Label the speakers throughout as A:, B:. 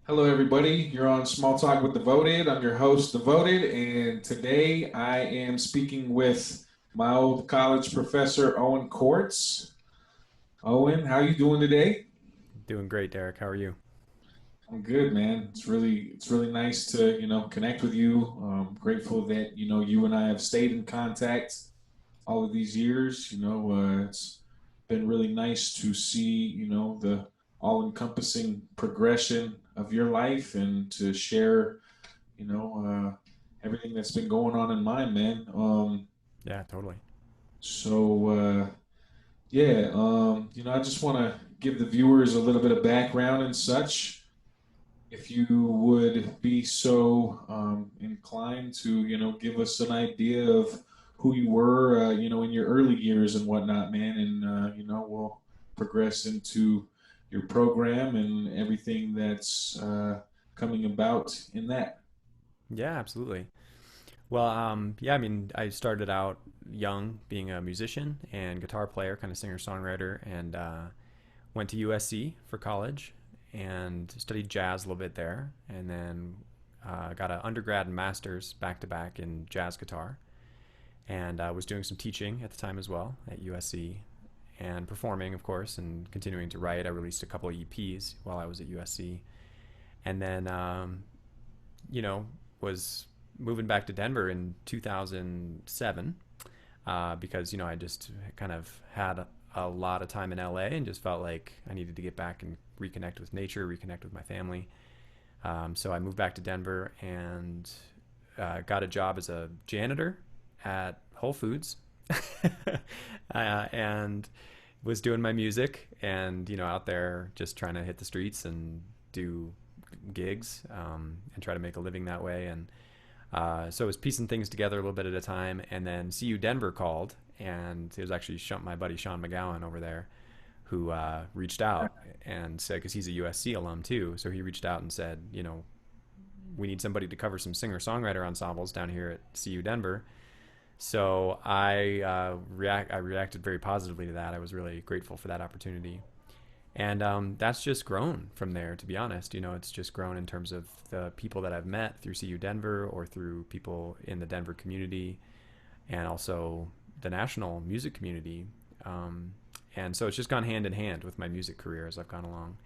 A: Hello, everybody. You're on Small Talk with Devoted. I'm your host, Devoted, and today I am speaking with my old college professor, Owen Kortz. Owen, how you doing today?
B: Doing great, Derek. How are you?
A: I'm good, man. It's really nice to connect with you. Grateful that you and I have stayed in contact all of these years. It's been really nice to see the all-encompassing progression of your life and to share everything that's been going on in mine, man.
B: Yeah, totally.
A: So yeah, I just want to give the viewers a little bit of background and such. If you would be so inclined to, give us an idea of who you were, in your early years and whatnot, man, and we'll progress into your program and everything that's coming about in that.
B: Yeah, absolutely. Well, yeah, I mean, I started out young being a musician and guitar player, kind of singer-songwriter, and went to USC for college and studied jazz a little bit there, and then got an undergrad and master's back to back in jazz guitar, and was doing some teaching at the time as well at USC, and performing, of course, and continuing to write. I released a couple of EPs while I was at USC, and then you know, was moving back to Denver in 2007 because, I just kind of had a lot of time in LA and just felt like I needed to get back and reconnect with nature, reconnect with my family. So I moved back to Denver and got a job as a janitor at Whole Foods and was doing my music and, out there just trying to hit the streets and do gigs and try to make a living that way. And so I was piecing things together a little bit at a time. And then CU Denver called, and it was actually my buddy Sean McGowan over there who reached out and said, because he's a USC alum too. So he reached out and said, we need somebody to cover some singer songwriter ensembles down here at CU Denver. So I reacted very positively to that. I was really grateful for that opportunity. And that's just grown from there, to be honest. It's just grown in terms of the people that I've met through CU Denver or through people in the Denver community and also the national music community. And so it's just gone hand in hand with my music career as I've gone along.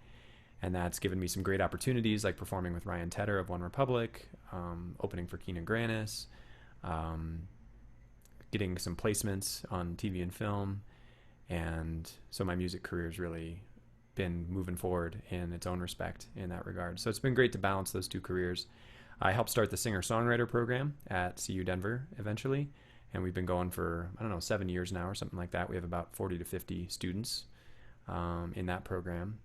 B: And that's given me some great opportunities like performing with Ryan Tedder of One Republic, opening for Keenan Grannis, um, getting some placements on TV and film. And so my music career has really been moving forward in its own respect in that regard. So it's been great to balance those two careers. I helped start the singer songwriter program at CU Denver eventually, and we've been going for, I don't know, 7 years now or something like that. We have about 40 to 50 students in that program.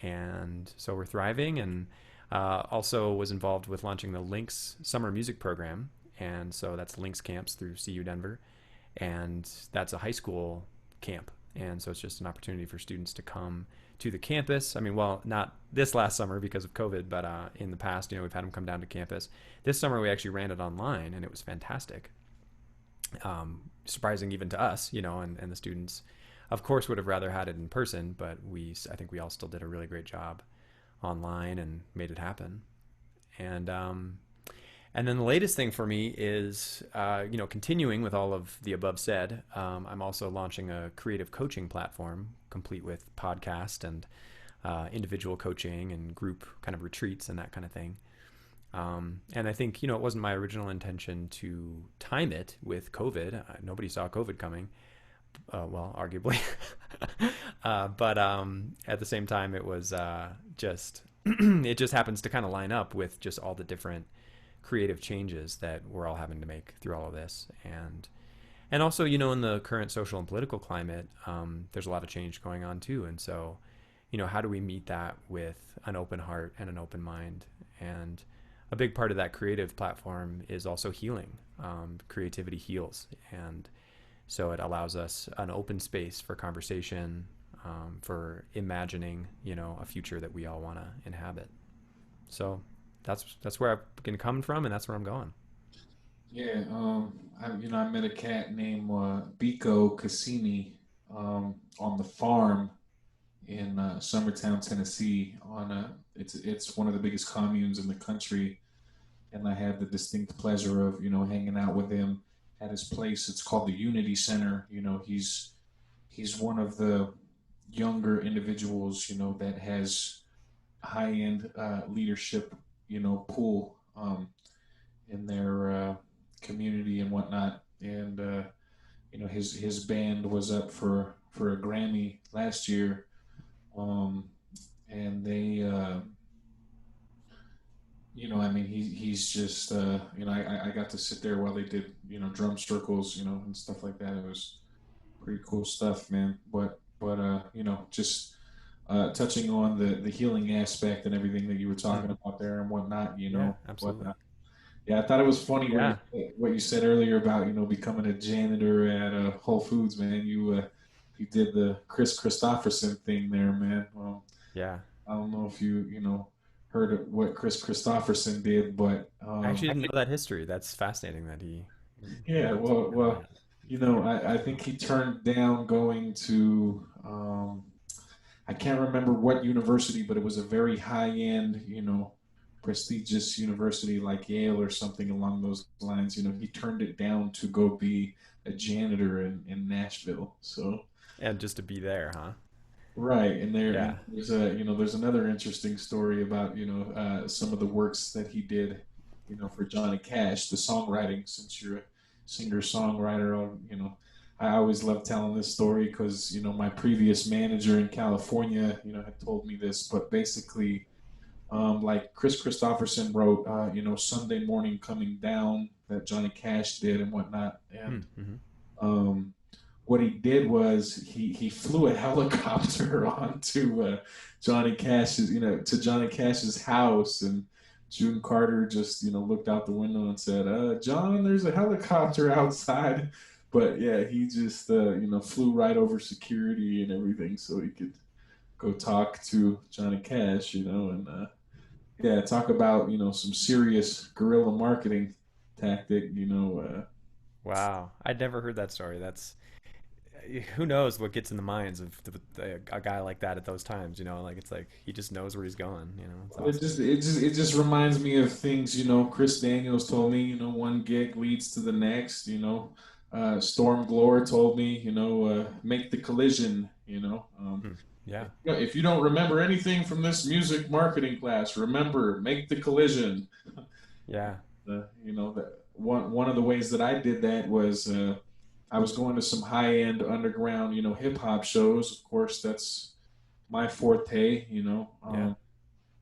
B: And so we're thriving, and also was involved with launching the Links Summer Music Program. And so that's Links camps through CU Denver. And that's a high school camp. And so it's just an opportunity for students to come to the campus. I mean, well, not this last summer because of COVID, but in the past, we've had them come down to campus. This summer, we actually ran it online, and it was fantastic. Surprising even to us, and the students, of course, would have rather had it in person, but I think we all still did a really great job online and made it happen. And and then the latest thing for me is, continuing with all of the above said, I'm also launching a creative coaching platform complete with podcast and individual coaching and group kind of retreats and that kind of thing. And I think, it wasn't my original intention to time it with COVID. Nobody saw COVID coming. Well, arguably. But at the same time, it was just, it just happens to kind of line up with just all the different creative changes that we're all having to make through all of this. And also, in the current social and political climate, there's a lot of change going on too. And so, how do we meet that with an open heart and an open mind? And a big part of that creative platform is also healing. Creativity heals. And so it allows us an open space for conversation, for imagining, a future that we all want to inhabit. So that's where I've been coming from, and that's where I'm going.
A: Yeah, I met a cat named Biko Cassini on the farm in Summertown, Tennessee. It's one of the biggest communes in the country, and I had the distinct pleasure of hanging out with him at his place. It's called the Unity Center. He's one of the younger individuals that has high end leadership pool in their community and whatnot. And his band was up for a Grammy last year, um, and they I mean, he's just I got to sit there while they did drum circles and stuff like that. It was pretty cool stuff, man. But just touching on the healing aspect and everything that you were talking
B: Hmm.
A: about there and whatnot,
B: Yeah,
A: but
B: absolutely.
A: yeah, I thought it was funny
B: Yeah.
A: what you said earlier about becoming a janitor at Whole Foods, man. You did the Chris Christopherson thing there, man.
B: Yeah.
A: I don't know if heard of what Chris Christopherson did, but
B: I actually didn't know that history. That's fascinating that he
A: yeah,
B: did
A: well,
B: that.
A: I think he turned down going to I can't remember what university, but it was a very high end, prestigious university like Yale or something along those lines. He turned it down to go be a janitor in Nashville. So
B: And just to be there, huh?
A: right, and
B: Yeah.
A: there's another interesting story about some of the works that he did, for Johnny Cash, the songwriting. Since you're a singer songwriter, I always love telling this story because my previous manager in California, had told me this, but basically, like Chris Christopherson wrote, Sunday Morning Coming Down that Johnny Cash did and whatnot, and
B: Mm-hmm.
A: um, what he did was he flew a helicopter onto Johnny Cash's to Johnny Cash's house, and June Carter just looked out the window and said, "John, there's a helicopter outside." But yeah, he just flew right over security and everything so he could go talk to Johnny Cash, and yeah, talk about some serious guerrilla marketing tactic,
B: Wow. I'd never heard that story. That's who knows what gets in the minds of a guy like that at those times, like it's like he just knows where he's going, it's
A: It
B: awesome.
A: just it just it just reminds me of things Chris Daniels told me. One gig leads to the next. Storm Glore told me. Make the collision.
B: Hmm. Yeah.
A: If you don't remember anything from this music marketing class, remember make the collision.
B: Yeah.
A: That one of the ways that I did that was I was going to some high end underground hip hop shows. Of course, that's my forte.
B: Yeah.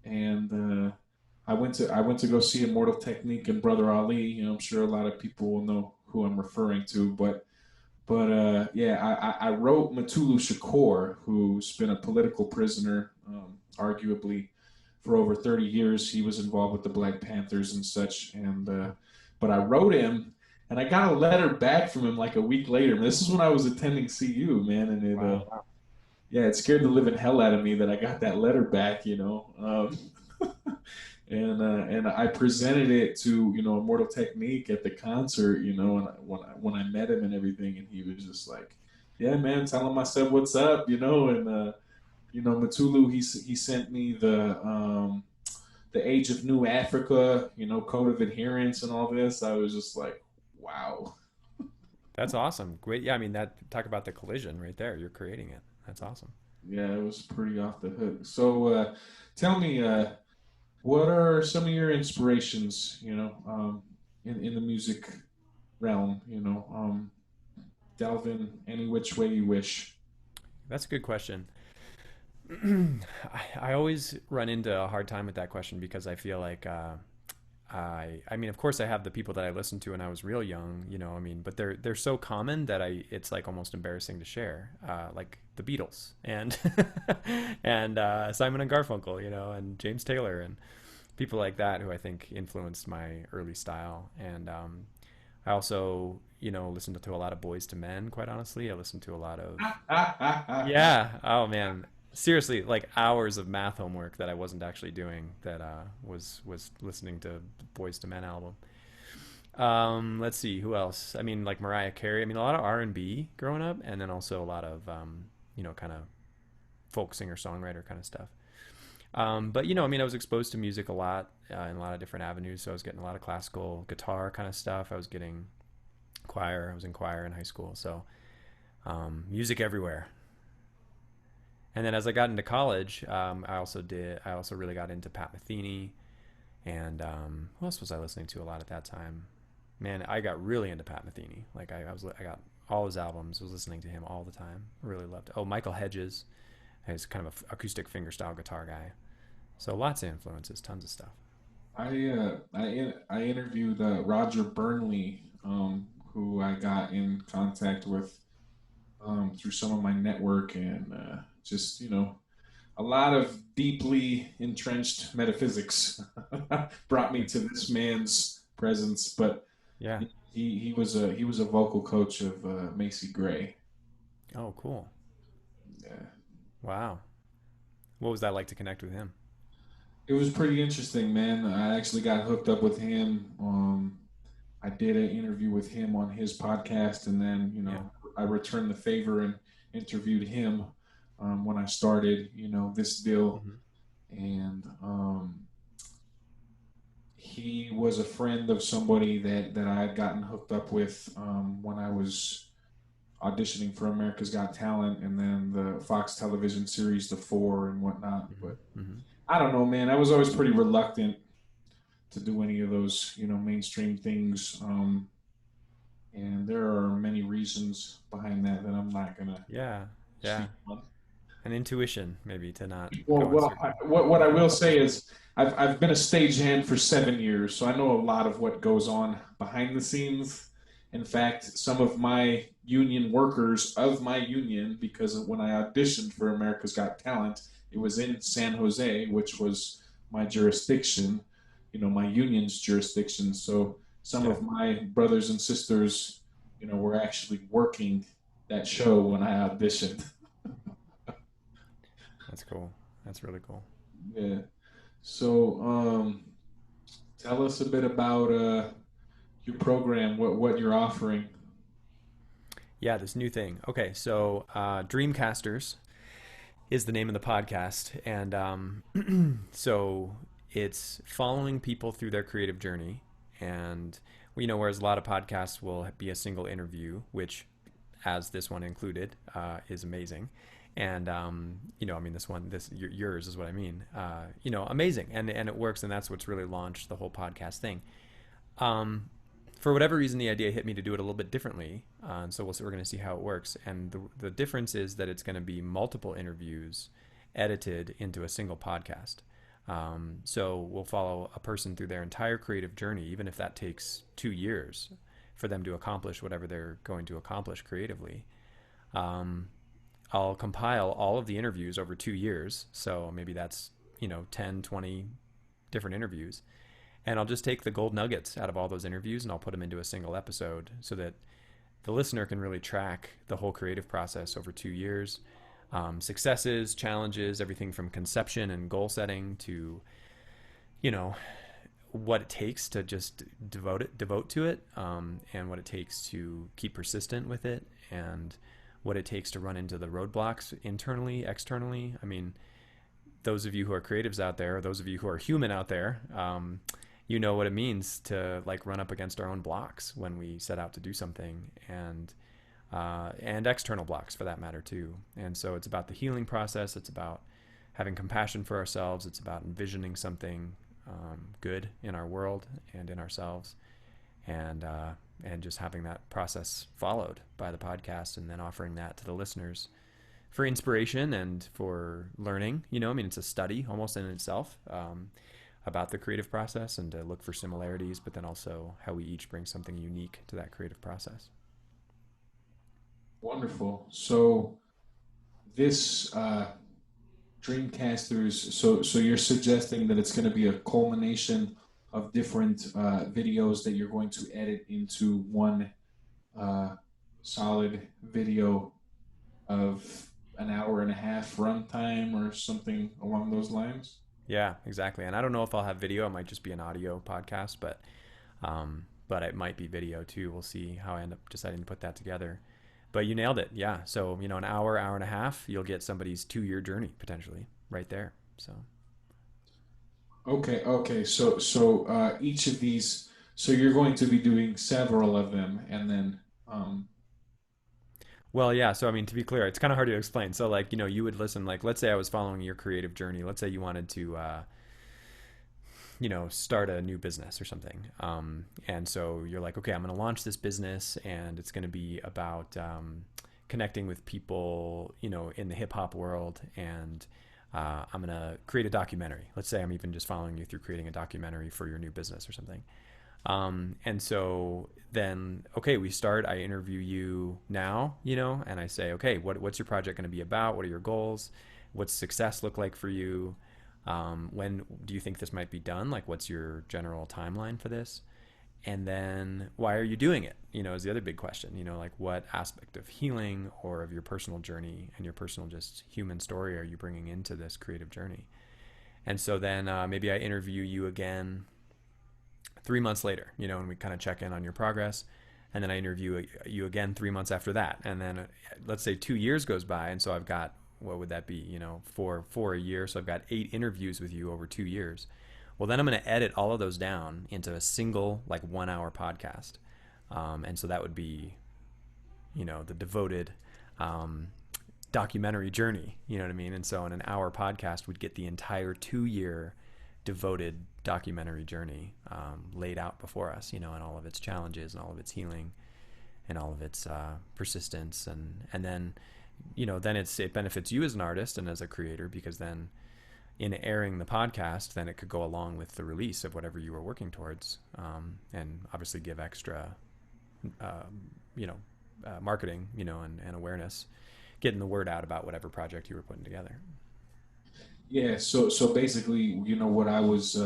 A: And I went to go see Immortal Technique and Brother Ali. I'm sure a lot of people will know who I'm referring to, but yeah, I wrote Matulu Shakur, who's been a political prisoner, arguably for over 30 years. He was involved with the Black Panthers and such, and but I wrote him. And I got a letter back from him like a week later. This is when I was attending CU, man, and
B: Wow.
A: yeah, it scared the living hell out of me that I got that letter back, and I presented it to Immortal Technique at the concert, and when I met him and everything, and he was just like, "Yeah, man, tell him I said what's up," and Matulu he sent me the Age of New Africa, Code of Adherence and all this. I was just like, wow.
B: That's awesome. Great. Yeah, I mean that talk about the collision right there. You're creating it. That's awesome.
A: Yeah, it was pretty off the hook. So tell me, what are some of your inspirations, in the music realm, delve in any which way you wish.
B: That's a good question. I always run into a hard time with that question because I feel like I mean, of course, I have the people that I listened to when I was real young, I mean, but they're so common that it's like almost embarrassing to share, like the Beatles and and Simon and Garfunkel, and James Taylor and people like that who I think influenced my early style. And I also, listened to a lot of Boys to Men. Quite honestly, I listened to a lot of yeah. Oh man. Seriously, like hours of math homework that I wasn't actually doing that was listening to Boys to Men album. Let's see who else. I mean, like Mariah Carey. I mean, a lot of R&B growing up, and then also a lot of kind of folk singer songwriter kind of stuff. But I mean, I was exposed to music a lot in a lot of different avenues. So I was getting a lot of classical guitar kind of stuff. I was getting choir. I was in choir in high school. So music everywhere. And then as I got into college, I also really got into Pat Metheny, and who else was I listening to a lot at that time? Man, I got really into Pat Metheny. Like I got all his albums. Was listening to him all the time. I really loved it. Oh, Michael Hedges, he's kind of a acoustic fingerstyle guitar guy. So lots of influences, tons of stuff.
A: I interviewed Roger Burnley, who I got in contact with through some of my network, and just a lot of deeply entrenched metaphysics brought me to this man's presence. But
B: Yeah.
A: he was a vocal coach of Macy Gray.
B: Oh, cool.
A: Yeah.
B: Wow. What was that like to connect with him?
A: It was pretty interesting, man. I actually got hooked up with him. I did an interview with him on his podcast, and then
B: Yeah.
A: I returned the favor and interviewed him when I started this deal,
B: Hmm.
A: and he was a friend of somebody that I had gotten hooked up with when I was auditioning for America's Got Talent, and then the Fox television series The Four and whatnot.
B: Hmm.
A: But
B: Hmm.
A: I don't know, man. I was always pretty reluctant to do any of those, mainstream things. And there are many reasons behind that I'm not gonna
B: Yeah. Yeah.
A: speak on.
B: An intuition, maybe, to not
A: Well,
B: go in
A: well,
B: certain
A: what I will say
B: directions.
A: is I've been a stagehand for 7 years, so I know a lot of what goes on behind the scenes. In fact, some of my union workers of my union, because when I auditioned for America's Got Talent, it was in San Jose, which was my jurisdiction, my union's jurisdiction. So some
B: Yeah.
A: of my brothers and sisters, were actually working that show when I auditioned.
B: That's cool. That's really cool.
A: Yeah. So, tell us a bit about your program, what you're offering.
B: Yeah, this new thing. Okay, so Dreamcasters is the name of the podcast, and so it's following people through their creative journey. And whereas a lot of podcasts will be a single interview, which, as this one included, is amazing. And I mean, yours is what I mean. Amazing, and it works, and that's what's really launched the whole podcast thing. Um, for whatever reason, the idea hit me to do it a little bit differently. So we're going to see how it works. And the difference is that it's going to be multiple interviews edited into a single podcast. So we'll follow a person through their entire creative journey, even if that takes 2 years for them to accomplish whatever they're going to accomplish creatively. Um, I'll compile all of the interviews over 2 years. So maybe that's, 10, 20 different interviews, and I'll just take the gold nuggets out of all those interviews and I'll put them into a single episode so that the listener can really track the whole creative process over 2 years. Successes, challenges, everything from conception and goal setting to, you know, what it takes to just devote to it, and what it takes to keep persistent with it, and what it takes to run into the roadblocks internally, externally. I mean, those of you who are creatives out there, those of you who are human out there, you know what it means to like run up against our own blocks when we set out to do something, and external blocks for that matter too. And so it's about the healing process. It's about having compassion for ourselves. It's about envisioning something good in our world and in ourselves, and just having that process followed by the podcast, and then offering that to the listeners for inspiration and for learning. I mean, it's a study almost in itself, about the creative process, and to look for similarities, but then also how we each bring something unique to that creative process.
A: Wonderful. So this Dreamcasters. So you're suggesting that it's going to be a culmination of different videos that you're going to edit into one uh, solid video of an hour and a half runtime or something along those lines.
B: Yeah, exactly. And I don't know if I'll have video. It might just be an audio podcast, but it might be video too. We'll see how I end up deciding to put that together. But you nailed it. Yeah. So, an hour, hour and a half, you'll get somebody's 2 year journey potentially right there. So,
A: Okay, okay. So each of these, so you're going to be doing several of them, and then
B: well, yeah. So, I mean, to be clear, it's kind of hard to explain. So, like, you would listen, like, let's say I was following your creative journey. Let's say you wanted to, start a new business or something. And so you're like, okay, I'm going to launch this business and it's going to be about connecting with people, in the hip hop world. And I'm going to create a documentary. Let's say I'm even just following you through creating a documentary for your new business or something. And so then, okay, we start. I interview you now, and I say, okay, what's your project going to be about? What are your goals? What's success look like for you? When do you think this might be done? Like, what's your general timeline for this? And then, why are you doing it? Is the other big question. Like, what aspect of healing or of your personal journey and your personal just human story are you bringing into this creative journey? And so then maybe I interview you again 3 months later, and we kind of check in on your progress. And then I interview you again 3 months after that. And then let's say 2 years goes by. And so I've got, what would that be? For a year. So I've got 8 interviews with you over 2 years. Well, then I'm going to edit all of those down into a single, like, 1 hour podcast. And so that would be, the devoted documentary journey. You know what I mean? And so in an hour podcast, we'd get the entire 2 year devoted documentary journey laid out before us, and all of its challenges and all of its healing and all of its persistence. And then, then it benefits you as an artist and as a creator, because then in airing the podcast, then it could go along with the release of whatever you were working towards, and obviously give extra, you know, marketing, and awareness, getting the word out about whatever project you were putting together.
A: yeah. So basically, what I was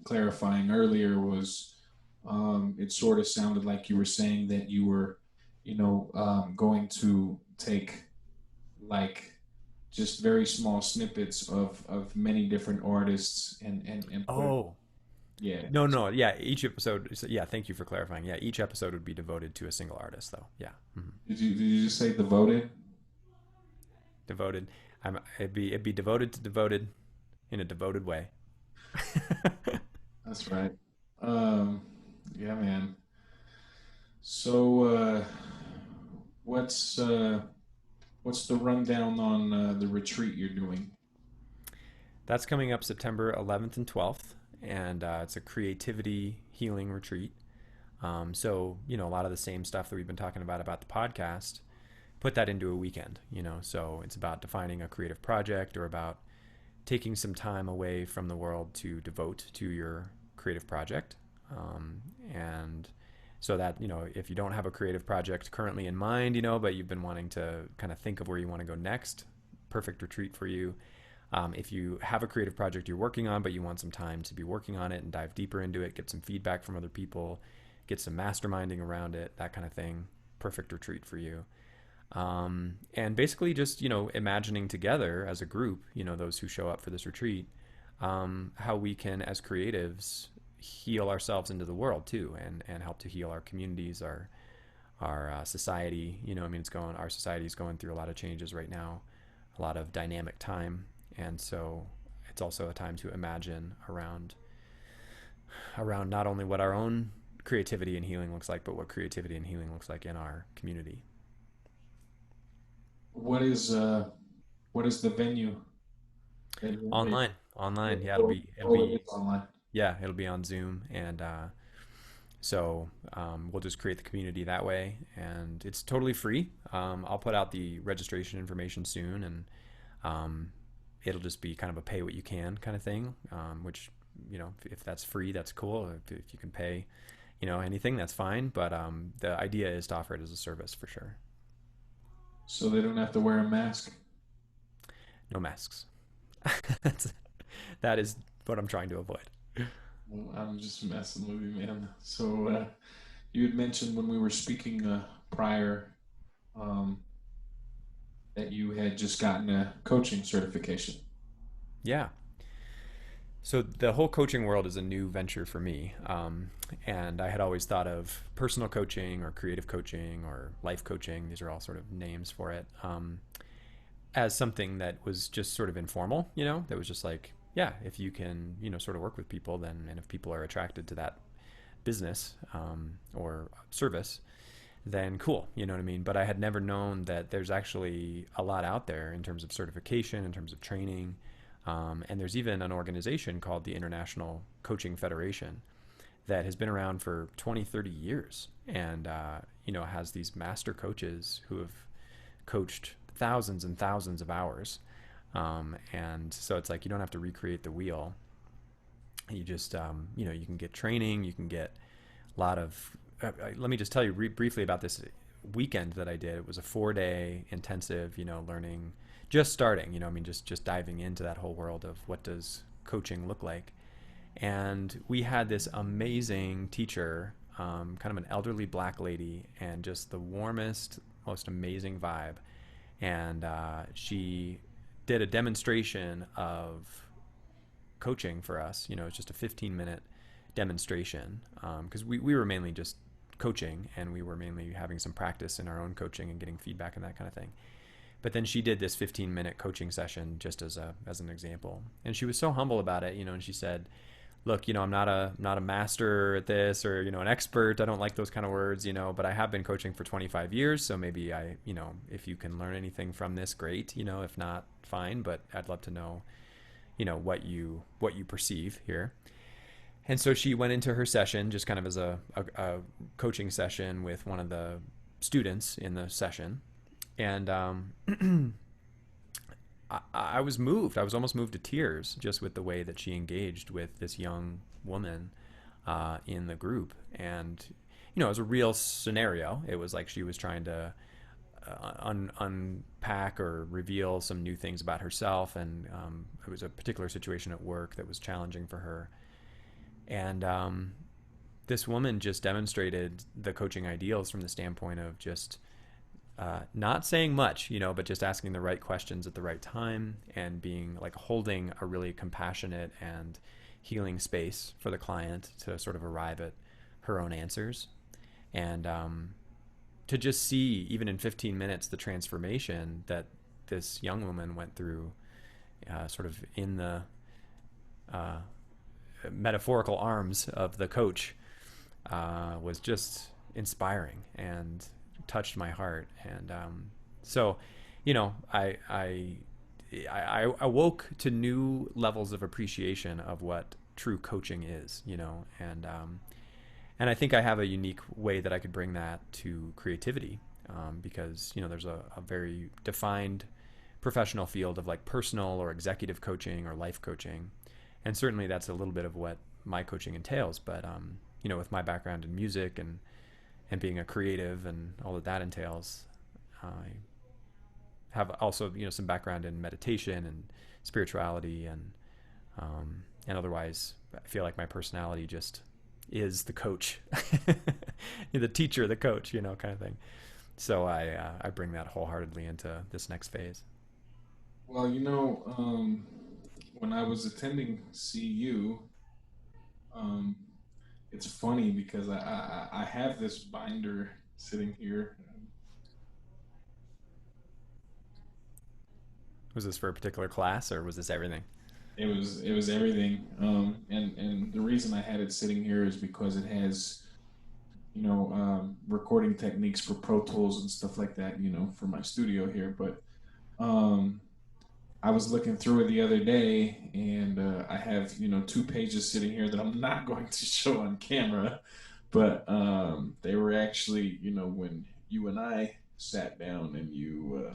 A: clarifying earlier was, it sort of sounded like you were saying that you were, going to take like just very small snippets of many different artists and put,
B: Oh,
A: yeah.
B: no, no, yeah. Each episode, yeah. Thank you for clarifying. Yeah, each episode would be devoted to a single artist, though. Yeah,
A: Did you just say devoted?
B: devoted. It'd be devoted to devoted in a devoted way.
A: That's right. Um, yeah, man. So what's uh, what's the rundown on the retreat you're doing?
B: That's coming up September 11th and 12th, and it's a creativity healing retreat. So, a lot of the same stuff that we've been talking about the podcast, put that into a weekend. So it's about defining a creative project, or about taking some time away from the world to devote to your creative project. And so that, if you don't have a creative project currently in mind, but you've been wanting to kind of think of where you want to go next, perfect retreat for you. If you have a creative project you're working on, but you want some time to be working on it and dive deeper into it, get some feedback from other people, get some masterminding around it, that kind of thing, perfect retreat for you. And basically just, imagining together as a group, those who show up for this retreat, how we can, as creatives, heal ourselves into the world too, and help to heal our communities, our society. Our society is going through a lot of changes right now, a lot of dynamic time. And so it's also a time to imagine around not only what our own creativity and healing looks like, but what creativity and healing looks like in our community.
A: What is uh what is the venue?
B: Online. Yeah, it'll
A: Oh,
B: be it'll
A: oh,
B: be
A: it's online.
B: yeah, it'll be on Zoom, and so we'll just create the community that way, and it's totally free. I'll put out the registration information soon, and um, it'll just be kind of a pay what you can kind of thing. Which, if that's free, that's cool. If you can pay, anything, that's fine. But the idea is to offer it as a service for sure.
A: So they don't have to wear a mask.
B: No masks. That's, that is what I'm trying to avoid.
A: Well, I'm just messing with you, man. So you had mentioned when we were speaking prior, um, that you had just gotten a coaching certification.
B: Yeah. So the whole coaching world is a new venture for me, and I had always thought of personal coaching or creative coaching or life coaching. These are all sort of names for it. As something that was just sort of informal, that was just like, yeah, if you can, sort of work with people, then, and if people are attracted to that business or service, then cool, you know what I mean? But I had never known that there's actually a lot out there in terms of certification, in terms of training. And there's even an organization called the International Coaching Federation that has been around for 20, 30 years and, has these master coaches who have coached thousands and thousands of hours. And so it's like you don't have to recreate the wheel. You just, you can get training, you can get a lot of. Let me just tell you briefly about this weekend that I did. It was a 4-day intensive, learning, just starting, just diving into that whole world of what does coaching look like. And we had this amazing teacher, kind of an elderly black lady, and just the warmest, most amazing vibe. And she did a demonstration of coaching for us. It's just a 15-minute demonstration because we were mainly just coaching and we were mainly having some practice in our own coaching and getting feedback and that kind of thing. But then she did this 15-minute coaching session just as an example, and she was so humble about it, and she said, "Look, I'm not a master at this or an expert. I don't like those kind of words, but I have been coaching for 25 years, so maybe if you can learn anything from this, great. If not, fine. But I'd love to know, what you perceive here." And so she went into her session just kind of as a coaching session with one of the students in the session. And I was moved. I was almost moved to tears just with the way that she engaged with this young woman in the group. And, it was a real scenario. It was like she was trying to unpack or reveal some new things about herself. And it was a particular situation at work that was challenging for her. And this woman just demonstrated the coaching ideals from the standpoint of just not saying much, but just asking the right questions at the right time and being like holding a really compassionate and healing space for the client to sort of arrive at her own answers. And to just see, even in 15 minutes, the transformation that this young woman went through sort of in the metaphorical arms of the coach was just inspiring and touched my heart. And so, I awoke to new levels of appreciation of what true coaching is, and I think I have a unique way that I could bring that to creativity because, there's a very defined professional field of like personal or executive coaching or life coaching. And certainly that's a little bit of what my coaching entails. But, with my background in music and being a creative and all that entails, I have also, some background in meditation and spirituality and otherwise I feel like my personality just is the coach, the teacher, the coach, kind of thing. So I bring that wholeheartedly into this next phase.
A: Well, when I was attending CU, um, it's funny because I have this binder sitting here.
B: Was this for a particular class or was this everything?
A: It was everything, and the reason I had it sitting here is because it has recording techniques for Pro Tools and stuff like that, for my studio here. But um, I was looking through it the other day, and I have 2 pages sitting here that I'm not going to show on camera, but they were actually when you and I sat down and you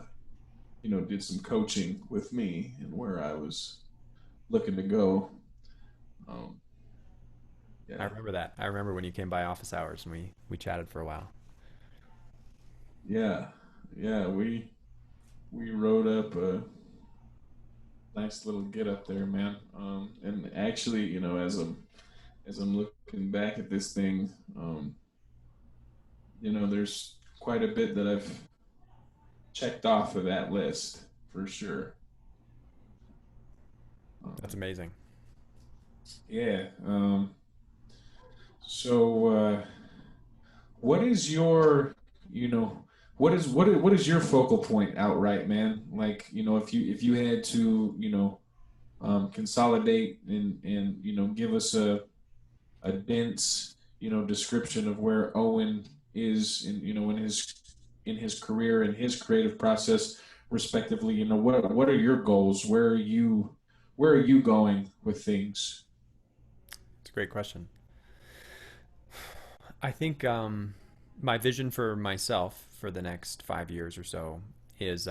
A: did some coaching with me and where I was looking to go. Um,
B: I
A: yeah,
B: remember that. I remember when you came by office hours and we chatted for a while.
A: yeah, yeah. We wrote up a nice little get up there, man. And actually, as I'm looking back at this thing, there's quite a bit that I've checked off of that list for sure.
B: That's
A: Um,
B: amazing.
A: Yeah. So, what is your, you know, what is your focal point outright, man? Like, if you had to, consolidate and give us a dense, description of where Owen is in his career and his creative process, respectively. What are your goals? Where are you going with things?
B: It's a great question. I think my vision for myself for the next 5 years or so is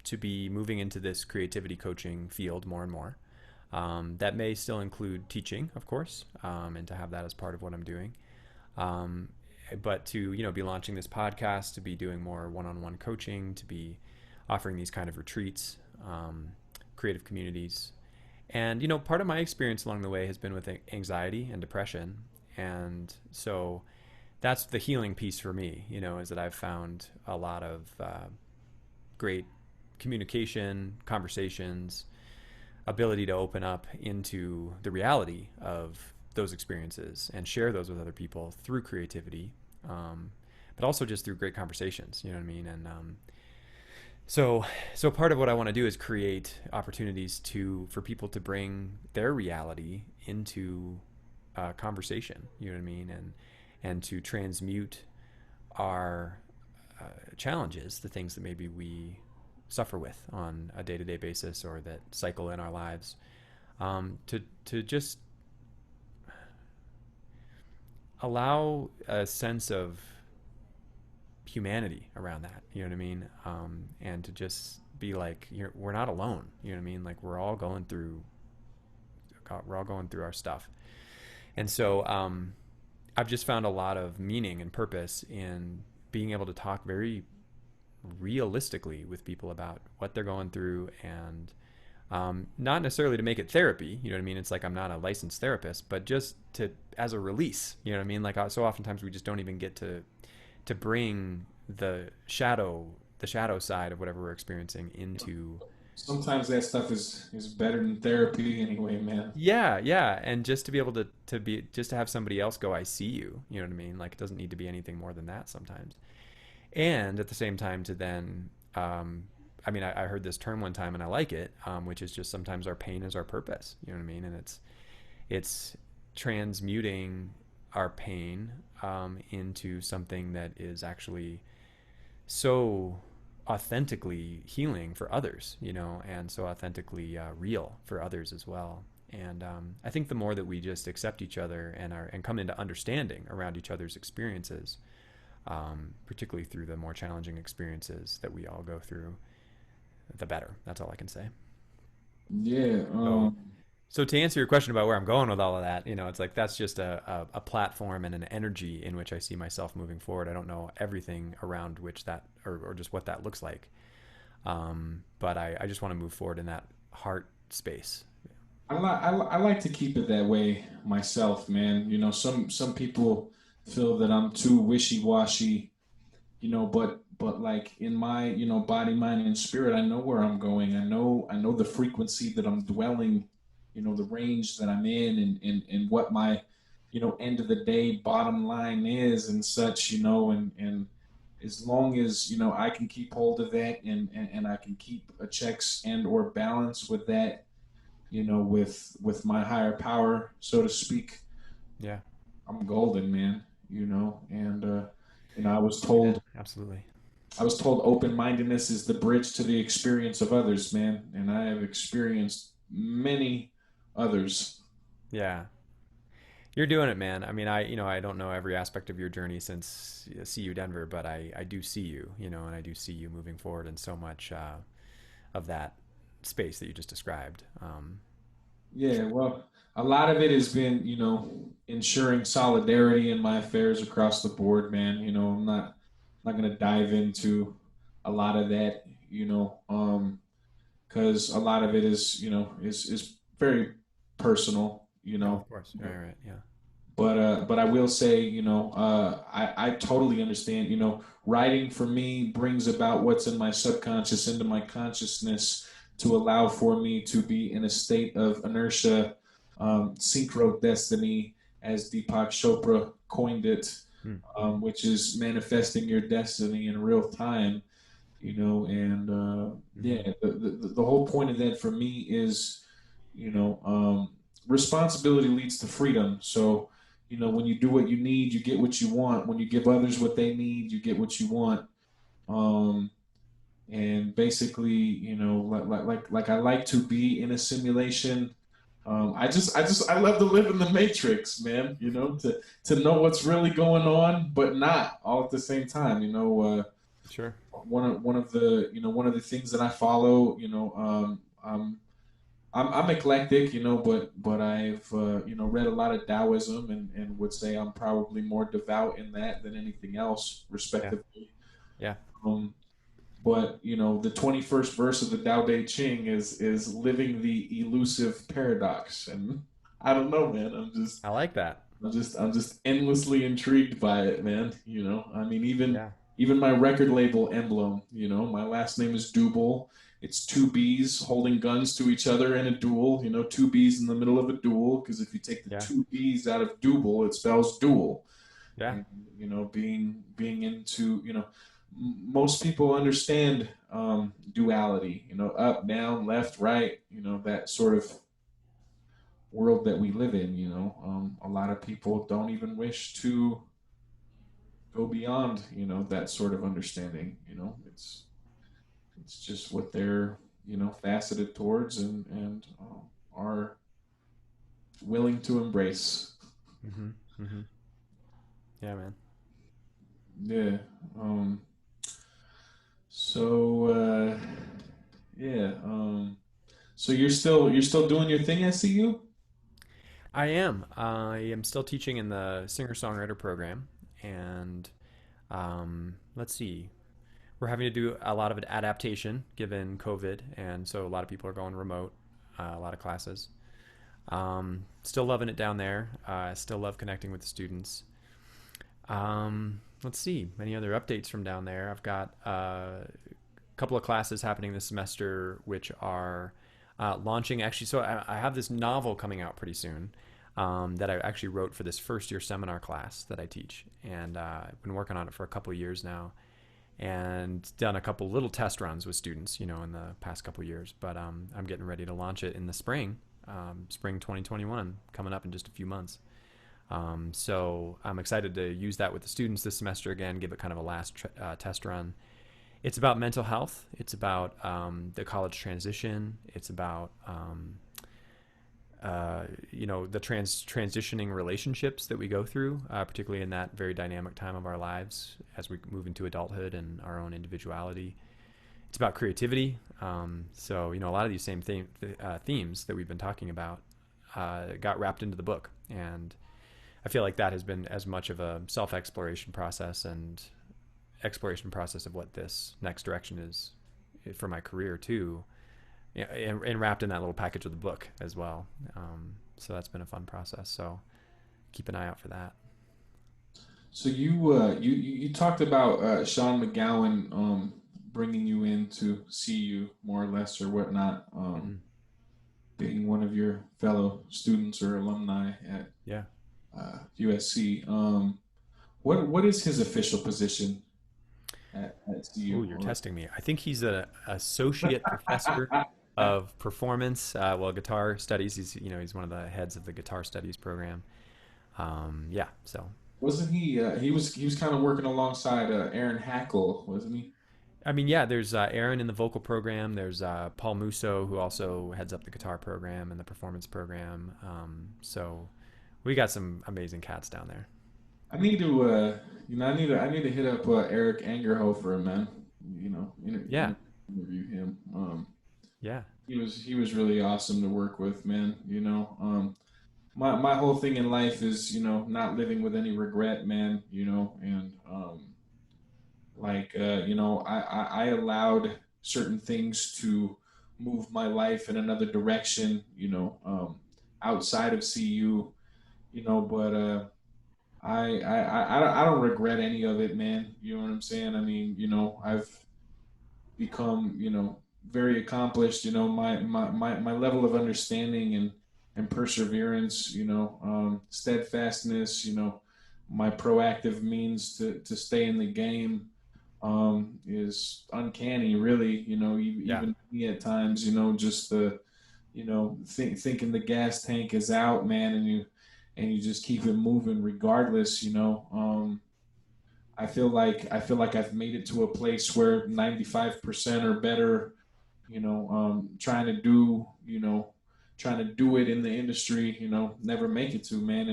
B: to be moving into this creativity coaching field more and more. That may still include teaching, of course, and to have that as part of what I'm doing. Um, but to be launching this podcast, to be doing more one-on-one coaching, to be offering these kind of retreats, creative communities, and part of my experience along the way has been with anxiety and depression, and so that's the healing piece for me. Is that I've found a lot of great communication, conversations, ability to open up into the reality of those experiences and share those with other people through creativity, but also just through great conversations. You know what I mean? And so part of what I want to do is create opportunities for people to bring their reality into conversation. You know what I mean? And to transmute our challenges, the things that maybe we suffer with on a day-to-day basis or that cycle in our lives, to just allow a sense of humanity around that. You know what I mean? And to just be like, we're not alone. You know what I mean? Like we're all going through our stuff. And so I've just found a lot of meaning and purpose in being able to talk very realistically with people about what they're going through, and not necessarily to make it therapy. You know what I mean? It's like I'm not a licensed therapist, but just to as a release. You know what I mean? Like so oftentimes we just don't even get to bring the shadow side of whatever we're experiencing into.
A: Sometimes that stuff is better than therapy anyway, man.
B: Yeah, yeah, and just to be able to be just to have somebody else go, I see you. You know what I mean? Like it doesn't need to be anything more than that sometimes. And at the same time to then I mean, I heard this term one time and I like it, which is just sometimes our pain is our purpose. You know what I mean? And it's transmuting our pain into something that is actually so authentically healing for others, and so authentically real for others as well. And I think the more that we just accept each other and come into understanding around each other's experiences, particularly through the more challenging experiences that we all go through, the better. That's all I can say.
A: Yeah.
B: So, so to answer your question about where I'm going with all of that, it's like that's just a platform and an energy in which I see myself moving forward. I don't know everything around which that or just what that looks like, but I just want to move forward in that heart space.
A: I like to keep it that way myself, man. Some people feel that I'm too wishy-washy, but like in my, body, mind, and spirit, I know where I'm going. I know the frequency that I'm dwelling, the range that I'm in, and what my, end of the day bottom line is and such, and as long as, I can keep hold of that and I can keep a checks and or balance with that, with my higher power, so to speak,
B: Yeah.
A: I'm golden, man. And
B: Amen. Absolutely.
A: I was told open-mindedness is the bridge to the experience of others, man, and I have experienced many others.
B: Yeah. You're doing it, man. I mean, I don't know every aspect of your journey since CU Denver, but I do see you, and I do see you moving forward in so much of that space that you just described.
A: Yeah, well, a lot of it has been, ensuring solidarity in my affairs across the board, man. I'm not gonna dive into a lot of that, because a lot of it is, is very personal,
B: No, of course. Right, right. Yeah.
A: but I will say, I totally understand. Writing for me brings about what's in my subconscious into my consciousness to allow for me to be in a state of inertia, synchro destiny, as Deepak Chopra coined it,
B: Mm.
A: which is manifesting your destiny in real time. And
B: Hmm.
A: yeah, the whole point of that for me is, responsibility leads to freedom. So, when you do what you need, you get what you want. When you give others what they need, you get what you want. Um, and basically, like I like to be in a simulation. I love to live in the matrix, man. To know what's really going on, but not all at the same time.
B: Sure.
A: One of the things that I follow, I'm eclectic, but I've read a lot of Taoism, and would say I'm probably more devout in that than anything else,
B: Yeah.
A: respectively.
B: Yeah.
A: Um, but the 21st verse of the Tao Te Ching is living the elusive paradox, and I don't know, man.
B: I like that.
A: I'm just endlessly intrigued by it, man. I mean,
B: Yeah.
A: even my record label emblem. My last name is Double. It's two bees holding guns to each other in a duel. Two bees in the middle of a duel. Because if you take the
B: Yeah.
A: two bees out of Double, it spells duel.
B: Yeah.
A: And being into most people understand duality. Up, down, left, right. That sort of world that we live in. A lot of people don't even wish to go beyond that sort of understanding. It's just what they're faceted towards, and are willing to embrace.
B: Hmm. Hmm. Yeah, man.
A: Yeah. So yeah. So you're still doing your thing at CU?
B: I am. I am still teaching in the singer songwriter program, and let's see. We're having to do a lot of adaptation given COVID, and so a lot of people are going remote. A lot of classes. Still loving it down there. Still love connecting with the students. Let's see. Any other updates from down there? I've got a couple of classes happening this semester, which are launching. Actually, so I have this novel coming out pretty soon that I actually wrote for this first year seminar class that I teach, and I've been working on it for a couple of years now, and done a couple little test runs with students, in the past couple of years. But I'm getting ready to launch it in the spring, spring 2021, coming up in just a few months. So I'm excited to use that with the students this semester again, give it kind of a last test run. It's about mental health. It's about the college transition. It's about the transitioning relationships that we go through, particularly in that very dynamic time of our lives as we move into adulthood and our own individuality. It's about creativity. So a lot of these same themes that we've been talking about got wrapped into the book, and I feel like that has been as much of a self-exploration process and exploration process of what this next direction is for my career too, and wrapped in that little package of the book as well. So that's been a fun process. So keep an eye out for that.
A: So you talked about Sean McGowan bringing you in to see you more or less or whatnot,
B: Hmm.
A: being one of your fellow students or alumni at
B: Yeah.
A: USC. What is his official position at
B: Oh,
A: CU?
B: you're testing me. I think he's an associate professor of performance, guitar studies. He's one of the heads of the guitar studies program. Yeah. So
A: Wasn't he? He was kind of working alongside Aaron Hackle, wasn't he?
B: I mean, yeah, there's Aaron in the vocal program. There's Paul Musso, who also heads up the guitar program and the performance program. So we got some amazing cats down there.
A: I need to, I need to hit up Eric Angerhofer, man.
B: Yeah,
A: Interview him.
B: yeah,
A: He was really awesome to work with, man. My whole thing in life is not living with any regret, man. And like I allowed certain things to move my life in another direction. Outside of CU. But I don't regret any of it, man. You know what I'm saying? I mean, I've become very accomplished. My level of understanding and perseverance, steadfastness, my proactive means to stay in the game is uncanny, really.
B: Yeah.
A: Even me at times, just thinking the gas tank is out, man, and you just keep it moving regardless. I feel like I've made it to a place where 95% or better, trying to do it in the industry, never make it to, man.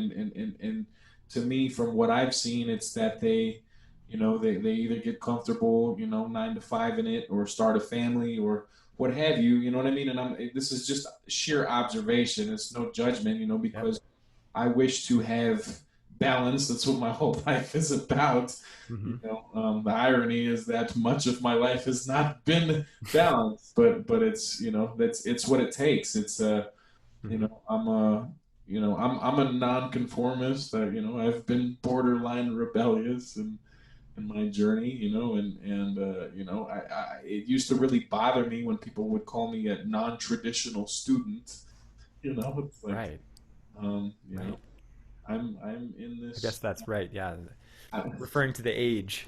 A: And to me, from what I've seen, it's that they either get comfortable, 9 to 5 in it, or start a family, or what have you. You know what I mean? And this is just sheer observation. It's no judgment,
B: Yep.
A: because I wish to have balance. That's what my whole life is about.
B: Hmm.
A: The irony is that much of my life has not been balanced, but it's what it takes.
B: Hmm.
A: I'm a I'm a nonconformist. I've been borderline rebellious in my journey. And it used to really bother me when people would call me a non-traditional student. It's like,
B: Right.
A: um, you know,
B: Right.
A: I'm in
B: I guess
A: this.
B: that's right. Yeah.
A: I,
B: Referring to the age.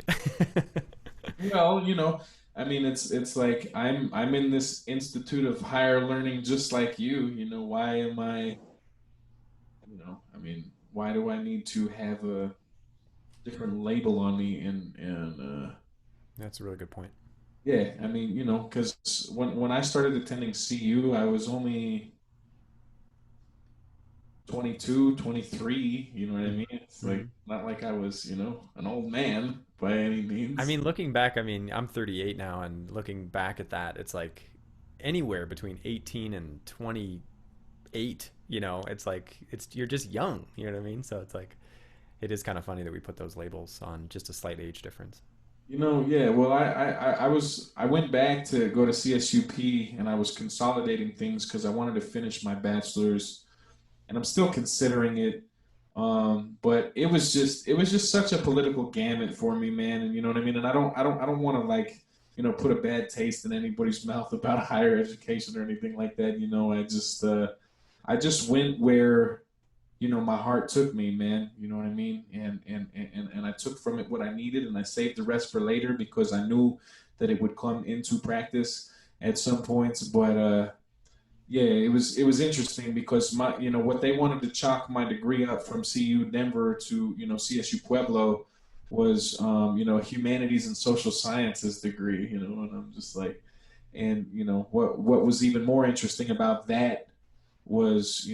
A: well, I mean, it's like I'm in this institute of higher learning, just like you. Why am I? I mean, why do I need to have a different label on me? And
B: That's a really good point.
A: yeah, I mean, because when I started attending CU, I was only 22, 23. You know what I mean? It's like
B: Hmm.
A: not like I was, an old man by any
B: I
A: means.
B: mean, looking back, I mean, I'm 38 now, and looking back at that, it's like anywhere between 18 and 28, it's like you're just young, you know what I mean? So it's like it is kind of funny that we put those labels on just a slight age difference.
A: Yeah. Well, I went back to go to CSUP, and I was consolidating things because I wanted to finish my bachelor's, and I'm still considering it. But it was just such a political gamut for me, man. And you know what I mean. And I don't want to, like, put a bad taste in anybody's mouth about higher education or anything like that. I just went where my heart took me, man. You know what I mean? And I took from it what I needed, and I saved the rest for later because I knew that it would come into practice at some points. But yeah, it was interesting because what they wanted to chalk my degree up from CU Denver to CSU Pueblo was a humanities and social sciences degree. And I'm just like, and what was even more interesting about that was,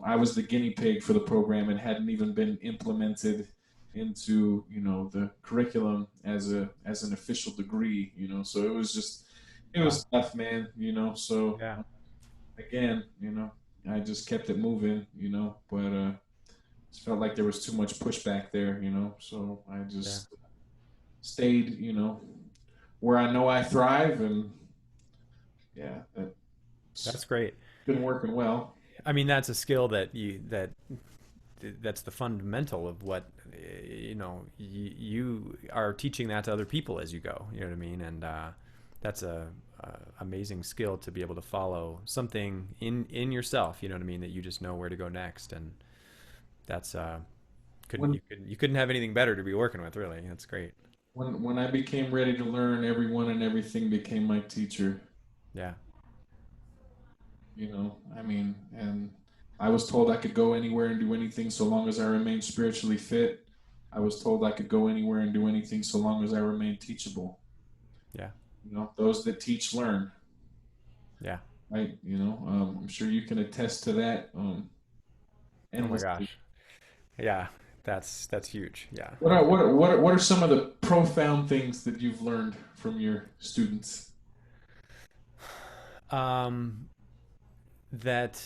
A: I was the guinea pig for the program and hadn't even been implemented into, the curriculum as an official degree. So it
B: Wow.
A: was tough, man. So
B: Yeah.
A: again, I just kept it moving, but just felt like there was too much pushback there, so I
B: Yeah.
A: just stayed, where I know I thrive, and yeah, that's
B: That's great.
A: been working well.
B: I mean, that's a skill that's the fundamental of what you are teaching that to other people as you go. You know what I mean? And that's a amazing skill to be able to follow something in yourself. You know what I mean? That you just know where to go next, and that's
A: When
B: you couldn't have anything better to be working with. Really, that's great.
A: when I became ready to learn, everyone and everything became my teacher.
B: Yeah.
A: I mean, and I was told I could go anywhere and do anything so long as I remained spiritually fit. I was told I could go anywhere and do anything so long as I remained teachable.
B: Yeah.
A: Those that teach learn,
B: Yeah.
A: right? I'm sure you can attest to that
B: Oh my
A: endlessly.
B: gosh. Yeah. That's huge. Yeah.
A: What are some of the profound things that you've learned from your students?
B: Um, that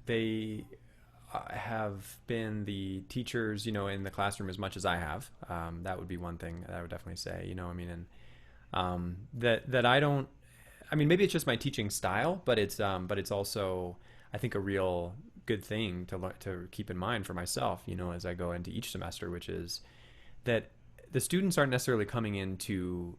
B: they have been the teachers, in the classroom as much as I have. That would be one thing that I would definitely say. I mean, and that I don't. I mean, maybe it's just my teaching style, but it's also, I think, a real good thing to keep in mind for myself. As I go into each semester, which is that the students aren't necessarily coming into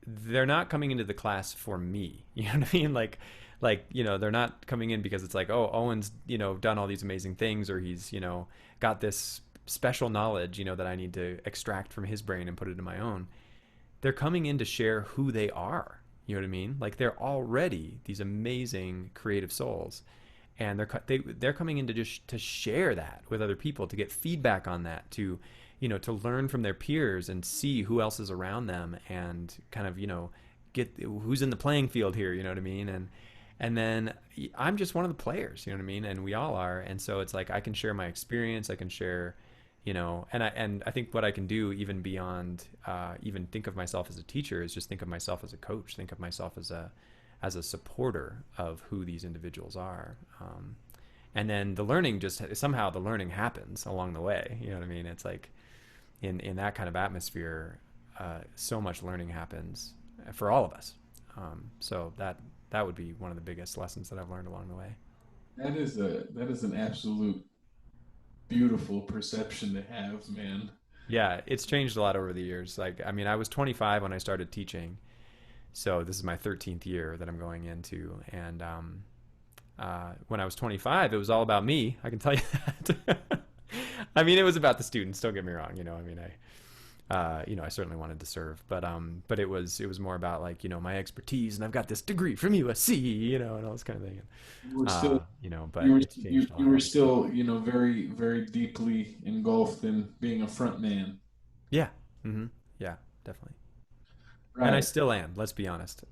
B: they're not coming into the class for me. You know what I mean? Like Like, they're not coming in because it's like, oh, Owen's, done all these amazing things, or he's, got this special knowledge, that I need to extract from his brain and put it in my own. They're coming in to share who they are. You know what I mean? Like, they're already these amazing creative souls, and they're coming in to just to share that with other people, to get feedback on that, to to learn from their peers and see who else is around them, and kind of get who's in the playing field here. You know what I mean? And then I'm just one of the players. You know what I mean? And we all are. And so it's like I can share my experience. I can share, and I think what I can do even beyond even think of myself as a teacher is just think of myself as a coach. Think of myself as a supporter of who these individuals are. And then the learning, just somehow the learning happens along the way. You know what I mean? It's like in that kind of atmosphere, so much learning happens for all of us. So that would be one of the biggest lessons that I've learned along the way.
A: That is an absolute beautiful perception to have, man.
B: Yeah, it's changed a lot over the years. Like, I mean, I was 25 when I started teaching, so this is my 13th year that I'm going into. And when I was 25, it was all about me. I can tell you that. I mean, it was about the students. Don't get me wrong. I mean, I certainly wanted to serve, but it was more about, like, my expertise, and I've got this degree from USC, and all this kind of thing.
A: You were still
B: But
A: you were
B: it's changed a
A: you
B: lot.
A: were still very very deeply engulfed in being a front man.
B: Yeah. Yeah, definitely. And I
A: Right.
B: still am. Let's be honest.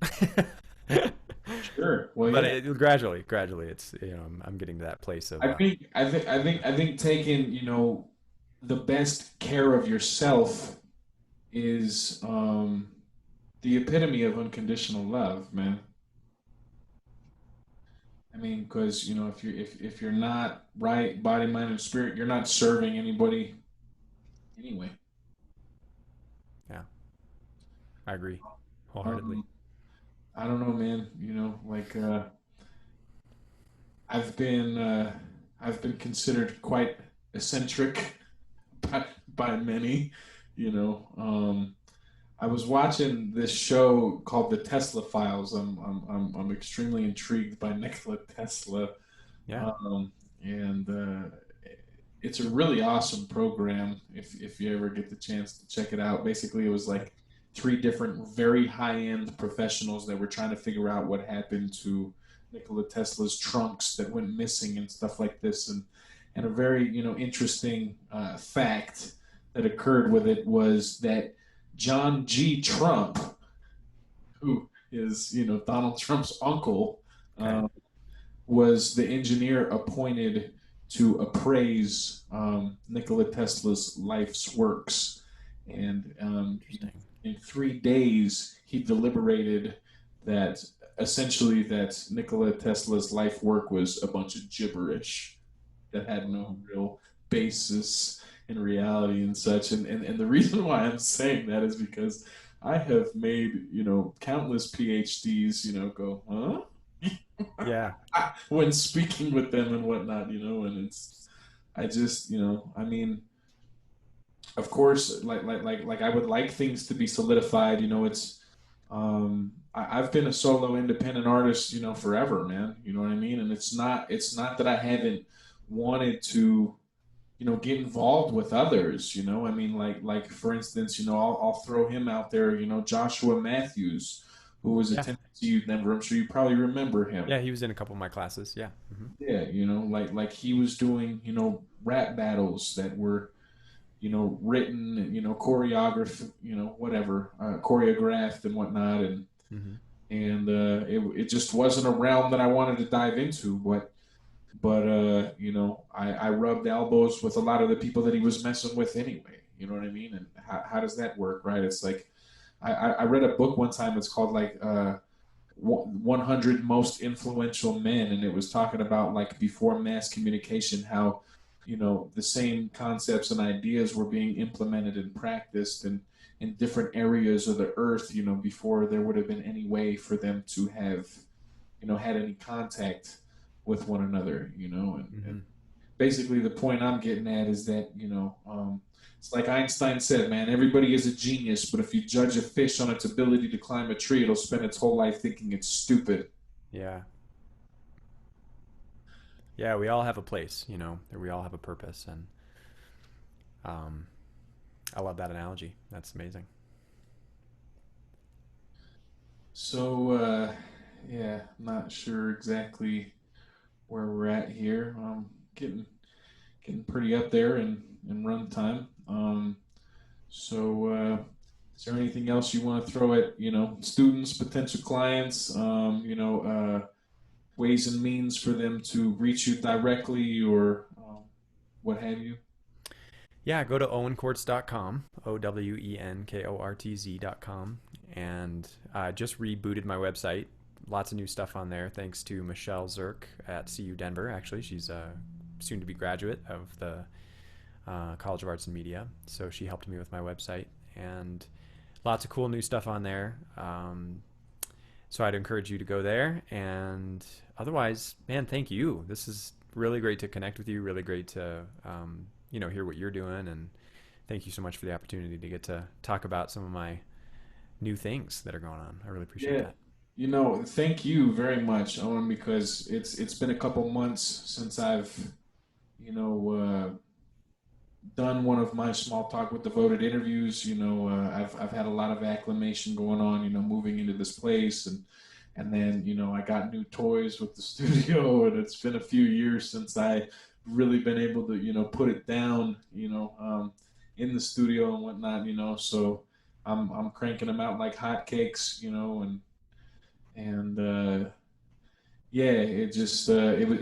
A: Sure. Well,
B: But
A: yeah.
B: gradually, it's I'm getting to that place of
A: I think taking the best care of yourself is the epitome of unconditional love, man. I mean, because if you're not right, body, mind, and spirit, you're not serving anybody anyway.
B: yeah, I agree wholeheartedly.
A: Um, I don't know, man. Like I've been I've been considered quite eccentric by many. You know, I was watching this show called The Tesla Files. I'm extremely intrigued by Nikola Tesla,
B: Yeah.
A: um, and it's a really awesome program. If you ever get the chance to check it out, basically it was
B: Okay.
A: like three different very high end professionals that were trying to figure out what happened to Nikola Tesla's trunks that went missing and stuff like this, and a very interesting fact that occurred with it was that John G. Trump, who is Donald Trump's uncle,
B: Okay.
A: uh, was the engineer appointed to appraise Nikola Tesla's life's works, and
B: Interesting.
A: in 3 days he deliberated that essentially that Nikola Tesla's life work was a bunch of gibberish that had no real basis in reality and such. And the reason why I'm saying that is because I have made, countless PhDs, go, huh?
B: Yeah.
A: When speaking with them and whatnot, and I just, I mean, of course, like I would like things to be solidified, I've been a solo independent artist, forever, man. You know what I mean? And it's not that I haven't wanted to get involved with others. I mean, like for instance, I'll throw him out there. Joshua Matthews, who was a
B: Yeah.
A: Tennessee youth member. I'm sure you probably remember him.
B: Yeah. He was in a couple of my classes. Yeah.
A: Yeah, like he was doing rap battles that were written, choreographed, whatever, choreographed and whatnot, and
B: Hmm.
A: it just wasn't a realm that I wanted to dive into, but I rubbed elbows with a lot of the people that he was messing with anyway. You know what I mean? And how does that work, right? It's like I read a book one time. It's called like 100 Most Influential Men, and it was talking about like before mass communication, how the same concepts and ideas were being implemented and practiced in different areas of the earth. Before there would have been any way for them to have had any contact with one another, and
B: Hmm.
A: basically the point I'm getting at is that, it's like Einstein said, man, everybody is a genius, but if you judge a fish on its ability to climb a tree, it'll spend its whole life thinking it's stupid.
B: Yeah. Yeah, we all have a place, or we all have a purpose, and um, I love that analogy. That's amazing.
A: So, yeah, not sure exactly where we're at here. Getting pretty up there in run time. So, is there anything else you want to throw at, students, potential clients, ways and means for them to reach you directly or what have you?
B: Yeah, go to owenkortz.com, OWENKORTZ.com, and just rebooted my website. Lots of new stuff on there, thanks to Michelle Zirk at CU Denver. Actually, she's a soon to be graduate of the College of Arts and Media, so she helped me with my website, and lots of cool new stuff on there. So I'd encourage you to go there. And otherwise, man, thank you. This is really great to connect with you. Really great to hear what you're doing. And thank you so much for the opportunity to get to talk about some of my new things that are going on. I really appreciate
A: Yeah,
B: that.
A: thank you very much, Owen, because it's been a couple months since I've, you know, done one of my small talk with Devoted interviews. I've had a lot of acclamation going on. Moving into this place, and then I got new toys with the studio, and it's been a few years since I really been able to put it down. In the studio and whatnot. So I'm cranking them out like hotcakes. And yeah, it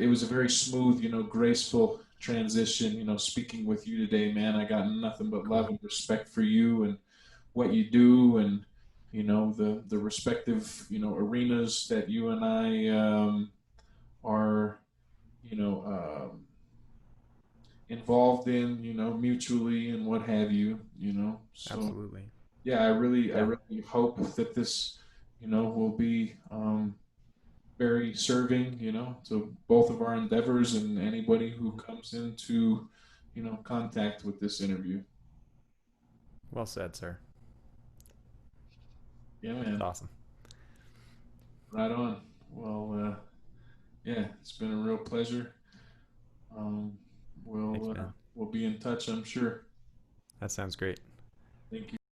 A: was a very smooth, graceful transition. Speaking with you today, man, I got nothing but love
B: Cool.
A: and respect for you and what you do, and the respective arenas that you and I are you know involved in, mutually and what have you. So
B: Absolutely.
A: yeah, I
B: Yeah.
A: really hope that this will be very serving, to both of our endeavors and anybody who comes into, contact with this interview.
B: Well said, sir.
A: Yeah,
B: That's
A: man.
B: awesome.
A: Right on. Well, yeah, it's been a real pleasure. Um,
B: Thanks,
A: we'll
B: man.
A: we'll be in touch, I'm sure.
B: That sounds great.
A: Thank you.